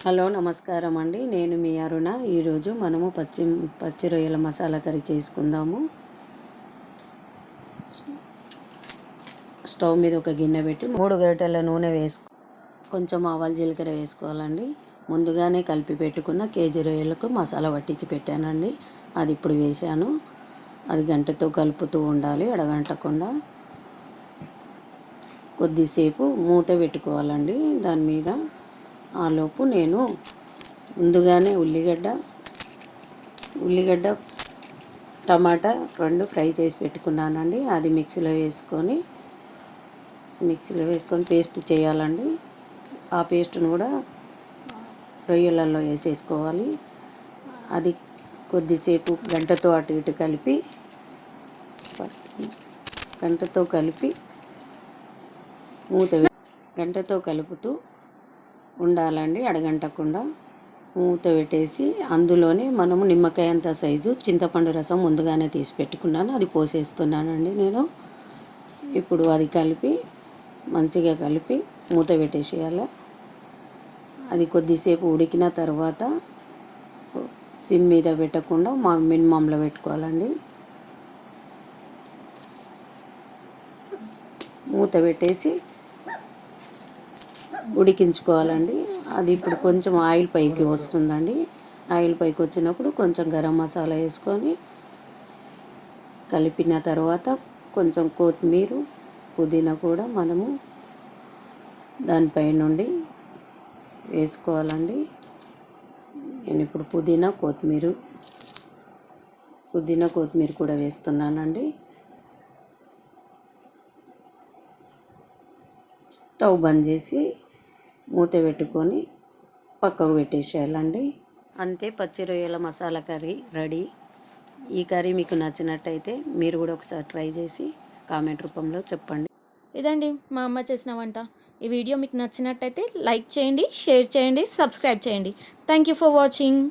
Hello నమస్కారం అండి. నేను మీ అరుణ. ఈరోజు మనము పచ్చి రొయ్యల మసాలా కర్రీ చేసుకుందాము. స్టవ్ మీద ఒక గిన్నె పెట్టి 3 గరిటెల నూనె కొంచెం ఆవాలు జీలకర్ర వేసుకోవాలండి. ముందుగానే కలిపి పెట్టుకున్న కేజీ రొయ్యలకు మసాలా పట్టించి పెట్టానండి. అది ఇప్పుడు వేసాను. అది గంటతో కలుపుతూ ఉండాలి, అడగంటకుండా. కొద్దిసేపు మూత పెట్టుకోవాలండి దాని మీద. ఆలోపు నేను ముందుగానే ఉల్లిగడ్డ టమాటా 2 ఫ్రై చేసి పెట్టుకున్నానండి. అది మిక్సీలో వేసుకొని పేస్ట్ చేయాలండి. ఆ పేస్ట్ను కూడా రొయ్యలలో వేసేసుకోవాలి. అది కొద్దిసేపు గంటతో అటు ఇటు కలిపి గంటతో కలుపుతూ ఉండాలండి, అడగంటకుండా. మూత పెట్టేసి అందులోనే మనము నిమ్మకాయ అంత సైజు చింతపండు రసం ముందుగానే తీసి పెట్టుకున్నాను, అది పోసేస్తున్నానండి నేను. ఇప్పుడు అది మంచిగా కలిపి మూత పెట్టేసేయాలి. అది కొద్దిసేపు ఉడికిన తర్వాత సిమ్ మీద పెట్టకుండా మినిమంలో పెట్టుకోవాలండి. మూత పెట్టేసి ఉడికించుకోవాలండి. అది ఇప్పుడు కొంచెం ఆయిల్ పైకి వస్తుందండి. ఆయిల్ పైకి వచ్చినప్పుడు కొంచెం గరం మసాలా వేసుకొని కలిపిన తర్వాత కొంచెం కొత్తిమీర పుదీనా కూడా మనము దానిపై నుండి వేసుకోవాలండి. నేను ఇప్పుడు పుదీనా కొత్తిమీర కూడా వేస్తున్నానండి. స్టవ్ బంద్ చేసి మూత పెట్టుకొని పక్కకు పెట్టేసేయాలండి. అంతే, పచ్చి రొయ్యల మసాలా కర్రీ రెడీ. ఈ కర్రీ మీకు నచ్చినట్టయితే మీరు కూడా ఒకసారి ట్రై చేసి కామెంట్ రూపంలో చెప్పండి. ఇదండి మా అమ్మ చేసిన వంట. ఈ వీడియో మీకు నచ్చినట్టయితే లైక్ చేయండి, షేర్ చేయండి, సబ్స్క్రైబ్ చేయండి. Thank you for watching.